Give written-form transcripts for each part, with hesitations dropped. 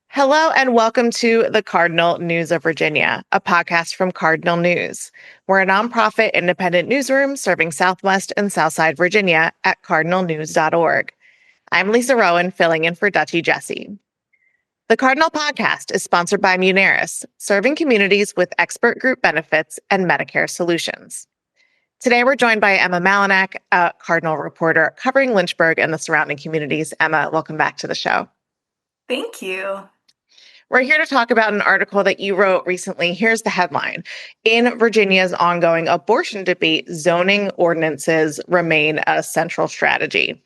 Hello and welcome to the Cardinal News of Virginia, a podcast from Cardinal News. We're a nonprofit independent newsroom serving Southwest and Southside Virginia at cardinalnews.org. I'm Lisa Rowan, filling in for Dutchy Jesse. The Cardinal podcast is sponsored by Muneris, serving communities with expert group benefits and Medicare solutions. Today, we're joined by Emma Malinak, a Cardinal reporter covering Lynchburg and the surrounding communities. Emma, welcome back to the show. Thank you. We're here to talk about an article that you wrote recently. Here's the headline. In Virginia's ongoing abortion debate, zoning ordinances remain a central strategy.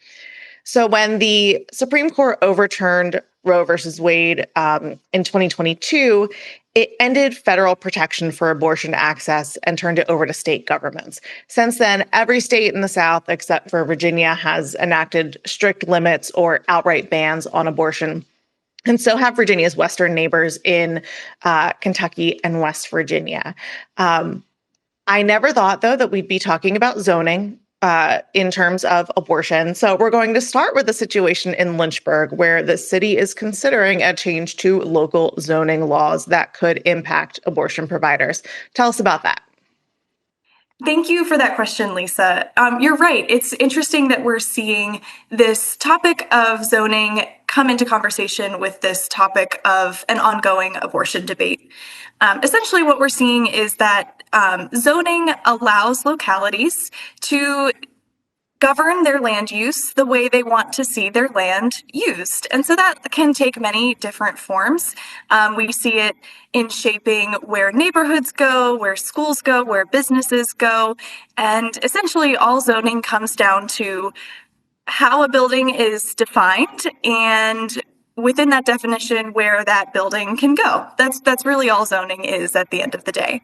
So when the Supreme Court overturned Roe versus Wade in 2022, it ended federal protection for abortion access and turned it over to state governments. Since then, every state in the South, except for Virginia, has enacted strict limits or outright bans on abortion. And so have Virginia's western neighbors in Kentucky and West Virginia. I never thought, though, that we'd be talking about zoning in terms of abortion. So we're going to start with the situation in Lynchburg, where the city is considering a change to local zoning laws that could impact abortion providers. Tell us about that. Thank you for that question, Lisa. You're right. It's interesting that we're seeing this topic of zoning come into conversation with this topic of an ongoing abortion debate. Essentially, what we're seeing is that zoning allows localities to govern their land use the way they want to see their land used. And so that can take many different forms. We see it in shaping where neighborhoods go, where schools go, where businesses go. And essentially all zoning comes down to how a building is defined and within that definition where that building can go. That's really all zoning is at the end of the day.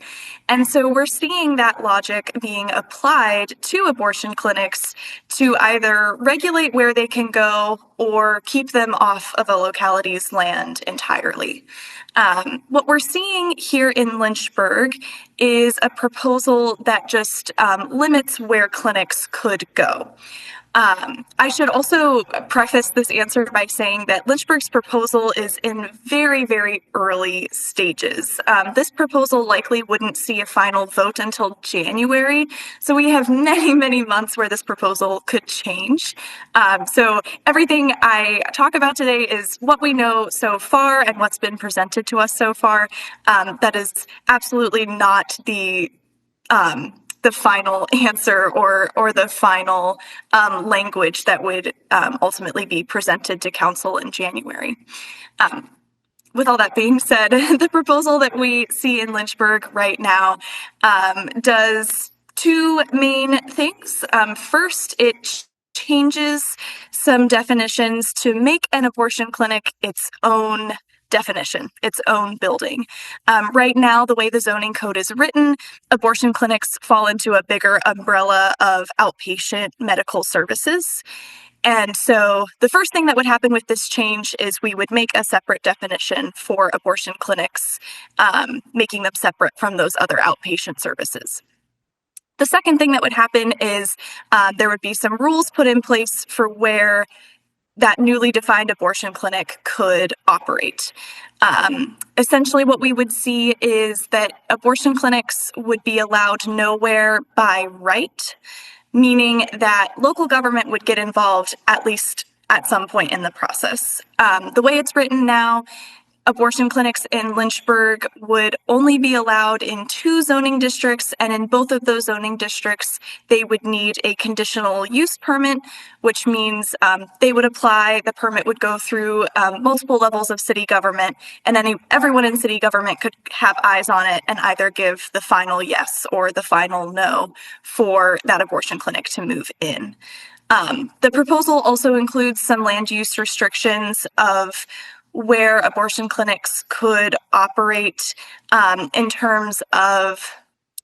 And so we're seeing that logic being applied to abortion clinics to either regulate where they can go or keep them off of a locality's land entirely. What we're seeing here in Lynchburg is a proposal that just limits where clinics could go. I should also preface this answer by saying that Lynchburg's proposal is in very, very early stages. This proposal likely wouldn't see a final vote until January, so we have many, many months where this proposal could change. So everything I talk about today is what we know so far and what's been presented to us so far. That is absolutely not the final answer or the final language that would ultimately be presented to council in January. With all that being said, the proposal that we see in Lynchburg right now does two main things. First, it changes some definitions to make an abortion clinic its own definition, its own building. Right now, the way the zoning code is written, abortion clinics fall into a bigger umbrella of outpatient medical services. And so the first thing that would happen with this change is we would make a separate definition for abortion clinics, making them separate from those other outpatient services. The second thing that would happen is there would be some rules put in place for where that newly defined abortion clinic could operate. Essentially, what we would see is that abortion clinics would be allowed nowhere by right, meaning that local government would get involved at least at some point in the process. The way it's written now, abortion clinics in Lynchburg would only be allowed in 2 zoning districts, and in both of those zoning districts, they would need a conditional use permit, which means they would apply, the permit would go through multiple levels of city government, and then everyone in city government could have eyes on it and either give the final yes or the final no for that abortion clinic to move in. The proposal also includes some land use restrictions of where abortion clinics could operate in terms of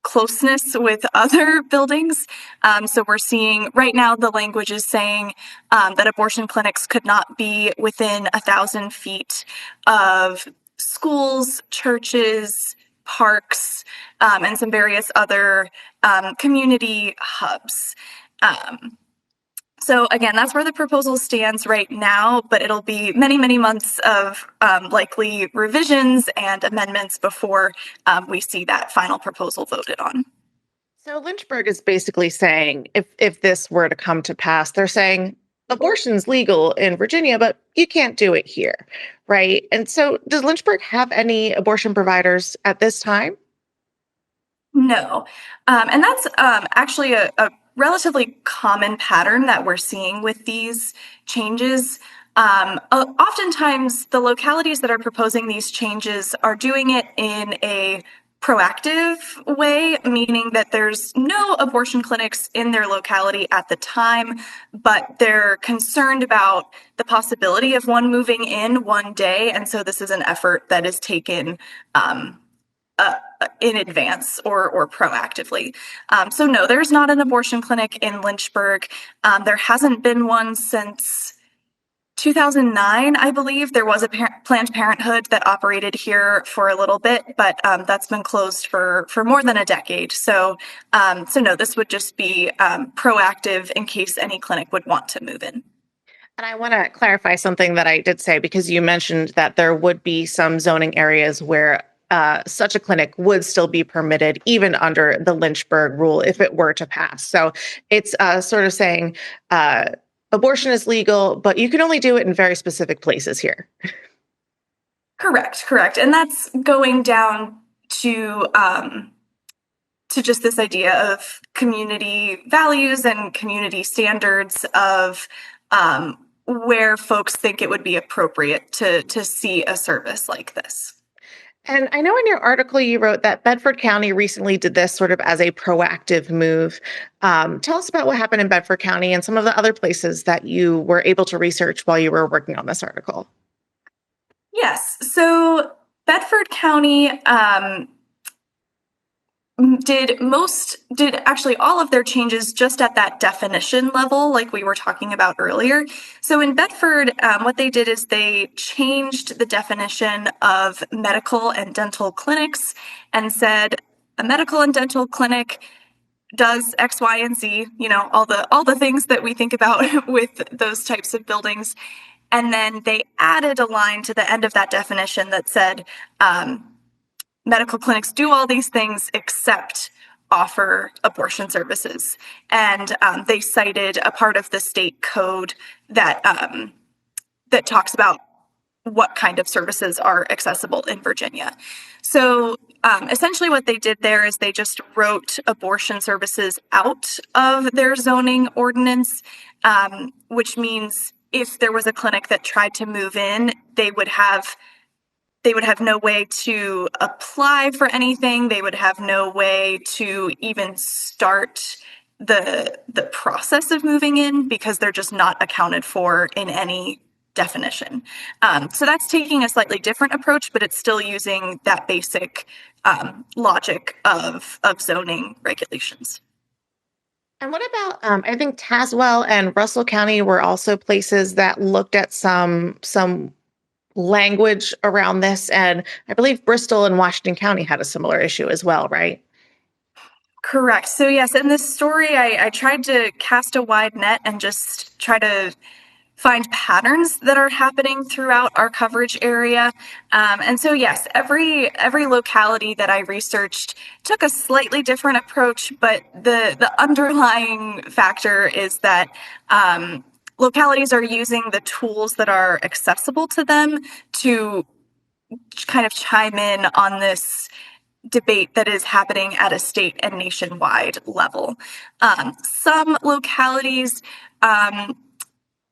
closeness with other buildings. So we're seeing right now the language is saying that abortion clinics could not be within 1,000 feet of schools, churches, parks, and some various other community hubs. So again, that's where the proposal stands right now, but it'll be many, many months of likely revisions and amendments before we see that final proposal voted on. So Lynchburg is basically saying if this were to come to pass, they're saying abortion's legal in Virginia, but you can't do it here, right? And so does Lynchburg have any abortion providers at this time? No. And that's actually a relatively common pattern that we're seeing with these changes. Oftentimes, the localities that are proposing these changes are doing it in a proactive way, meaning that there's no abortion clinics in their locality at the time, but they're concerned about the possibility of one moving in one day. And so this is an effort that is taken uh, in advance or proactively. So no, there's not an abortion clinic in Lynchburg. There hasn't been one since 2009, I believe. There was a Planned Parenthood that operated here for a little bit, but that's been closed for more than a decade. So no, this would just be proactive in case any clinic would want to move in. And I want to clarify something that I did say because you mentioned that there would be some zoning areas where such a clinic would still be permitted, even under the Lynchburg rule, if it were to pass. So it's sort of saying abortion is legal, but you can only do it in very specific places here. Correct. And that's going down to just this idea of community values and community standards of where folks think it would be appropriate to see a service like this. And I know in your article you wrote that Bedford County recently did this sort of as a proactive move. Tell us about what happened in Bedford County and some of the other places that you were able to research while you were working on this article. Yes. So Bedford County did actually all of their changes just at that definition level, like we were talking about earlier. So in Bedford, what they did is they changed the definition of medical and dental clinics and said a medical and dental clinic does X, Y, and Z, all the things that we think about with those types of buildings. And then they added a line to the end of that definition that said, medical clinics do all these things except offer abortion services. And they cited a part of the state code that talks about what kind of services are accessible in Virginia. So essentially what they did there is they just wrote abortion services out of their zoning ordinance, which means if there was a clinic that tried to move in, they would have no way to apply for anything. They would have no way to even start the process of moving in because they're just not accounted for in any definition. So that's taking a slightly different approach, but it's still using that basic logic of zoning regulations. And what about, I think Tazewell and Russell County were also places that looked at some language around this. And I believe Bristol and Washington County had a similar issue as well, right? Correct. So yes, in this story, I tried to cast a wide net and just try to find patterns that are happening throughout our coverage area. And so yes, every locality that I researched took a slightly different approach, but the underlying factor is that localities are using the tools that are accessible to them to kind of chime in on this debate that is happening at a state and nationwide level. Some localities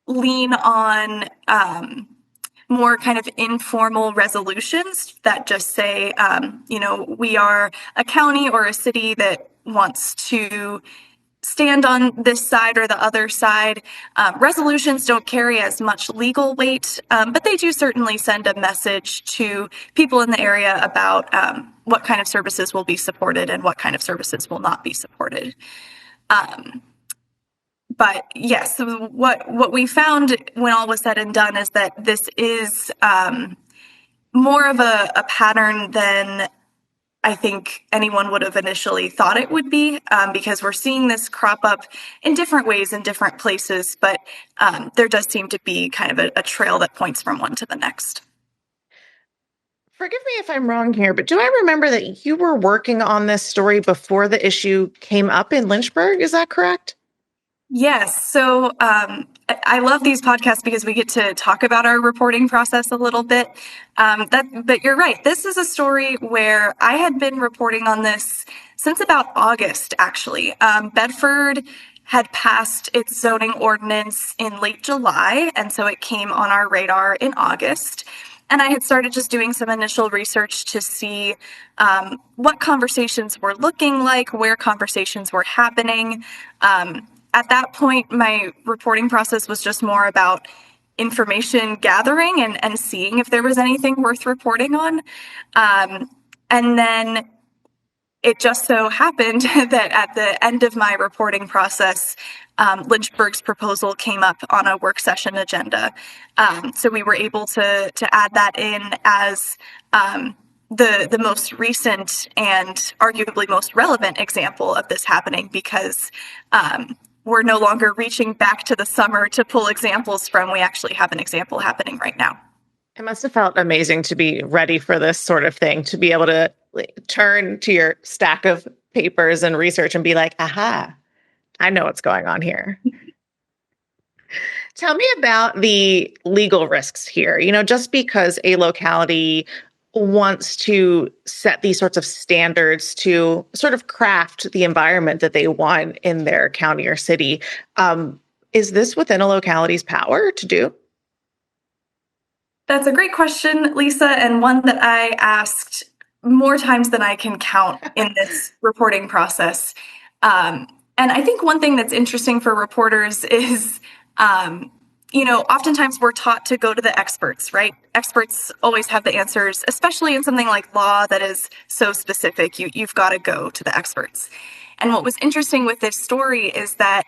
lean on more kind of informal resolutions that just say, we are a county or a city that wants to stand on this side or the other side. Resolutions don't carry as much legal weight, but they do certainly send a message to people in the area about what kind of services will be supported and what kind of services will not be supported. But yes, what we found when all was said and done is that this is more of a pattern than I think anyone would have initially thought it would be, because we're seeing this crop up in different ways in different places, but there does seem to be kind of a trail that points from one to the next. Forgive me if I'm wrong here, but do I remember that you were working on this story before the issue came up in Lynchburg? Is that correct? Yes. So I love these podcasts because we get to talk about our reporting process a little bit. But you're right. This is a story where I had been reporting on this since about August, actually. Bedford had passed its zoning ordinance in late July, and so it came on our radar in August. And I had started just doing some initial research to see what conversations were looking like, where conversations were happening. At that point, my reporting process was just more about information gathering and seeing if there was anything worth reporting on. And then it just so happened that at the end of my reporting process, Lynchburg's proposal came up on a work session agenda. So we were able to add that in as the most recent and arguably most relevant example of this happening, because we're no longer reaching back to the summer to pull examples from. We actually have an example happening right now. It must have felt amazing to be ready for this sort of thing, to be able to turn to your stack of papers and research and be like, aha, I know what's going on here. Tell me about the legal risks here. Just because a locality wants to set these sorts of standards to sort of craft the environment that they want in their county or city, is this within a locality's power to do? That's a great question, Lisa, and one that I asked more times than I can count in this reporting process. And I think one thing that's interesting for reporters is, oftentimes we're taught to go to the experts, right? Experts always have the answers, especially in something like law that is so specific. You've got to go to the experts. And what was interesting with this story is that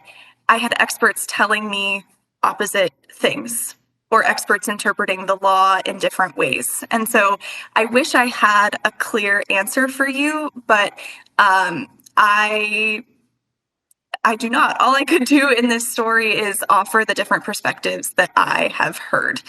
I had experts telling me opposite things, or experts interpreting the law in different ways. And so I wish I had a clear answer for you, but I do not. All I could do in this story is offer the different perspectives that I have heard.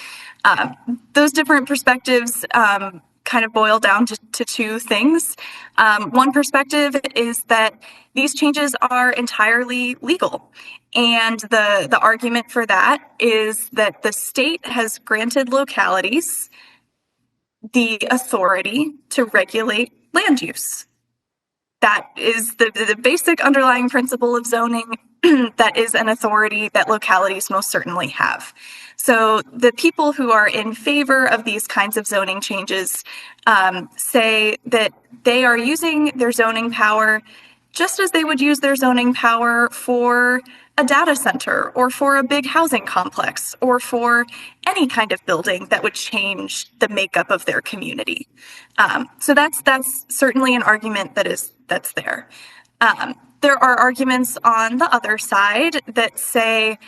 Those different perspectives kind of boil down to two things. One perspective is that these changes are entirely legal. And the argument for that is that the state has granted localities the authority to regulate land use. That is the basic underlying principle of zoning. That is an authority that localities most certainly have. So the people who are in favor of these kinds of zoning changes say that they are using their zoning power just as they would use their zoning power for a data center or for a big housing complex or for any kind of building that would change the makeup of their community. So that's certainly an argument that's there. There are arguments on the other side that say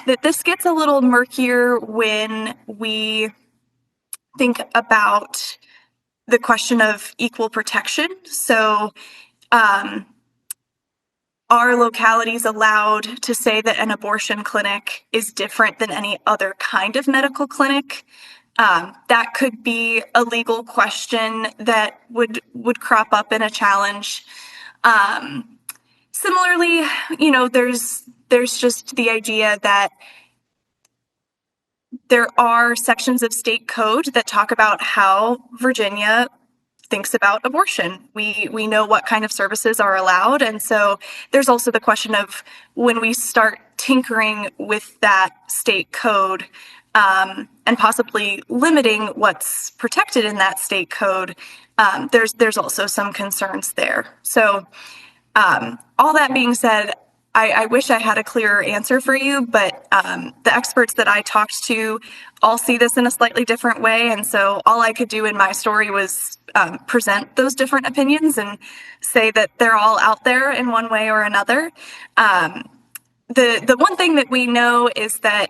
that this gets a little murkier when we think about the question of equal protection. So, are localities allowed to say that an abortion clinic is different than any other kind of medical clinic? That could be a legal question that would crop up in a challenge. Similarly, there's just the idea that there are sections of state code that talk about how Virginia thinks about abortion. We know what kind of services are allowed. And so there's also the question of when we start tinkering with that state code and possibly limiting what's protected in that state code, there's also some concerns there. So all that being said, I wish I had a clearer answer for you, but the experts that I talked to all see this in a slightly different way. And so all I could do in my story was present those different opinions and say that they're all out there in one way or another. The one thing that we know is that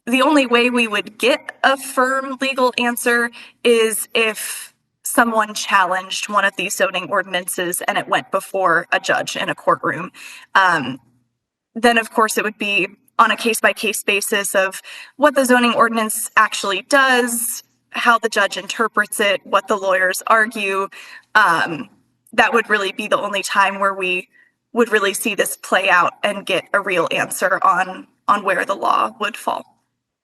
the only way we would get a firm legal answer is if someone challenged one of these zoning ordinances and it went before a judge in a courtroom. Then, of course, it would be on a case-by-case basis of what the zoning ordinance actually does, how the judge interprets it, what the lawyers argue. That would really be the only time where we would really see this play out and get a real answer on where the law would fall.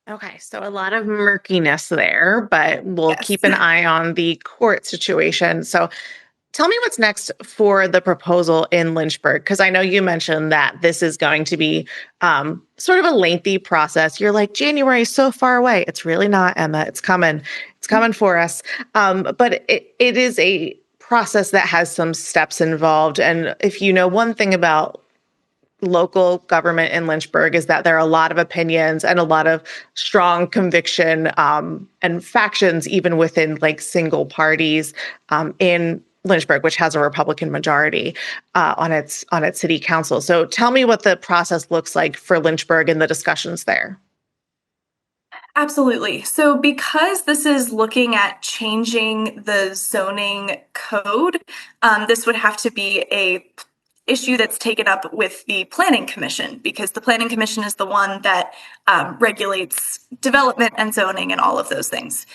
Okay, so a lot of murkiness there, but we'll Yes. keep an eye on the court situation. So tell me what's next for the proposal in Lynchburg, because I know you mentioned that this is going to be sort of a lengthy process. You're like, January is so far away. It's really not, Emma. It's coming. It's coming for us. But it is a process that has some steps involved. And if you know one thing about local government in Lynchburg is that there are a lot of opinions and a lot of strong conviction and factions, even within like single parties in Lynchburg, which has a Republican majority on its city council. So tell me what the process looks like for Lynchburg and the discussions there. Absolutely. So because this is looking at changing the zoning code, this would have to be a issue that's taken up with the Planning Commission, because the Planning Commission is the one that regulates development and zoning and all of those things.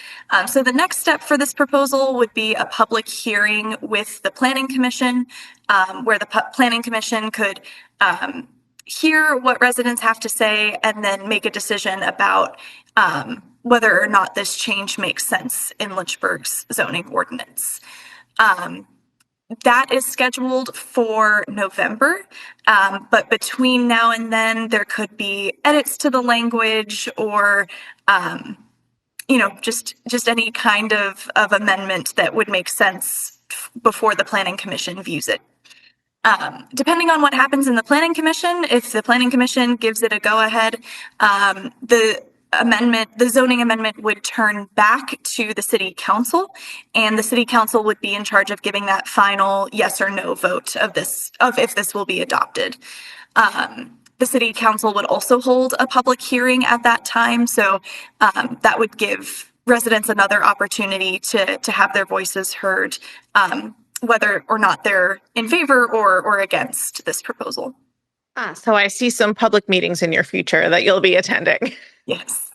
So the next step for this proposal would be a public hearing with the Planning Commission, where the Planning Commission could hear what residents have to say and then make a decision about whether or not this change makes sense in Lynchburg's zoning ordinance. That is scheduled for November, but between now and then, there could be edits to the language or, just any kind of amendment that would make sense before the Planning Commission views it. Depending on what happens in the Planning Commission, if the Planning Commission gives it a go-ahead, the zoning amendment would turn back to the city council, and the city council would be in charge of giving that final yes or no vote of if this will be adopted. The city council would also hold a public hearing at that time, so that would give residents another opportunity to have their voices heard, whether or not they're in favor or against this proposal. So I see some public meetings in your future that you'll be attending. Yes.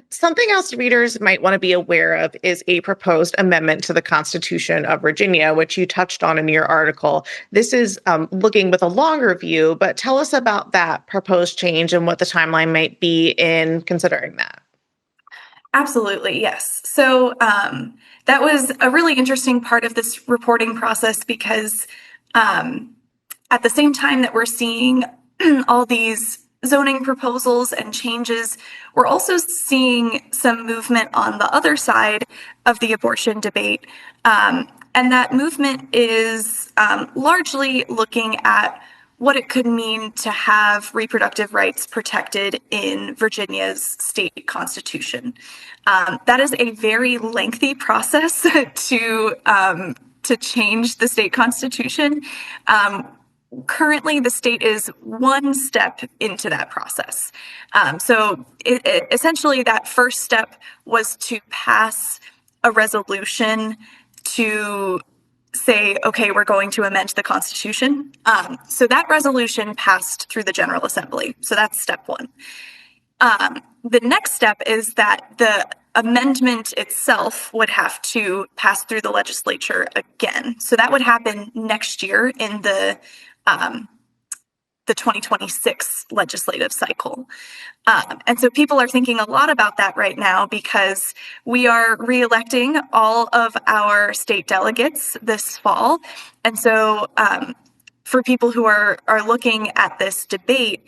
Something else readers might want to be aware of is a proposed amendment to the Constitution of Virginia, which you touched on in your article. This is looking with a longer view, but tell us about that proposed change and what the timeline might be in considering that. Absolutely, yes. So that was a really interesting part of this reporting process because at the same time that we're seeing all these zoning proposals and changes, we're also seeing some movement on the other side of the abortion debate. And that movement is largely looking at what it could mean to have reproductive rights protected in Virginia's state constitution. That is a very lengthy process to change the state constitution. Currently, the state is one step into that process. So essentially, that first step was to pass a resolution to say, okay, we're going to amend the Constitution. So that resolution passed through the General Assembly. So that's step one. The next step is that the amendment itself would have to pass through the legislature again. So that would happen next year in the 2026 legislative cycle. And so people are thinking a lot about that right now because we are reelecting all of our state delegates this fall. And so for people who are looking at this debate,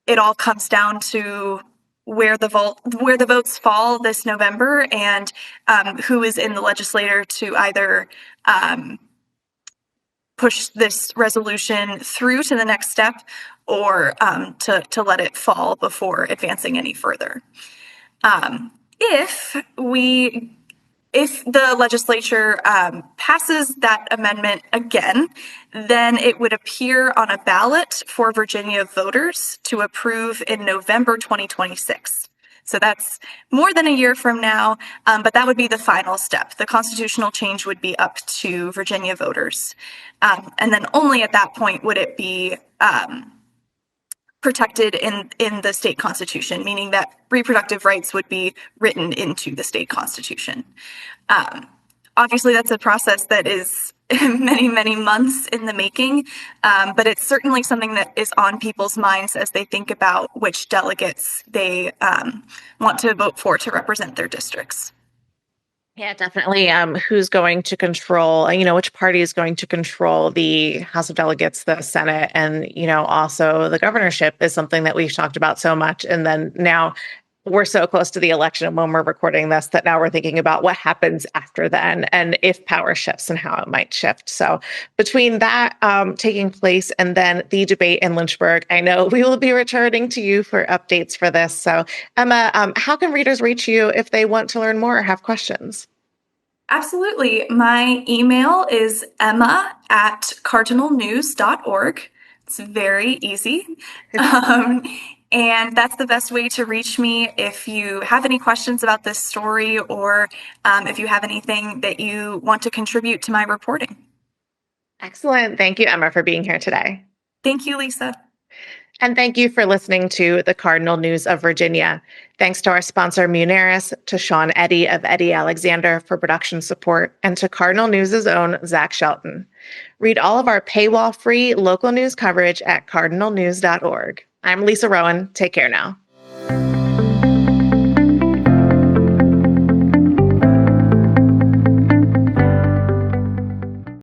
it all comes down to where the votes fall this November and who is in the legislature to either push this resolution through to the next step or to let it fall before advancing any further. If the legislature passes that amendment again, then it would appear on a ballot for Virginia voters to approve in November 2026. So that's more than a year from now, but that would be the final step. The constitutional change would be up to Virginia voters. And then only at that point would it be protected in the state constitution, meaning that reproductive rights would be written into the state constitution. Obviously, that's a process that is many, many months in the making, but it's certainly something that is on people's minds as they think about which delegates they want to vote for to represent their districts. Yeah, definitely. Who's going to control, which party is going to control the House of Delegates, the Senate, and, also the governorship is something that we've talked about so much. And then now we're so close to the election when we're recording this that now we're thinking about what happens after then and if power shifts and how it might shift. So between that taking place and then the debate in Lynchburg, I know we will be returning to you for updates for this. So Emma, how can readers reach you if they want to learn more or have questions? Absolutely. My email is emma@cardinalnews.org. It's very easy. Um, and that's the best way to reach me if you have any questions about this story or if you have anything that you want to contribute to my reporting. Excellent. Thank you, Emma, for being here today. Thank you, Lisa. And thank you for listening to the Cardinal News of Virginia. Thanks to our sponsor, Muneris, to Sean Eddy of Eddy Alexander for production support, and to Cardinal News' own Zach Shelton. Read all of our paywall-free local news coverage at cardinalnews.org. I'm Lisa Rowan. Take care now.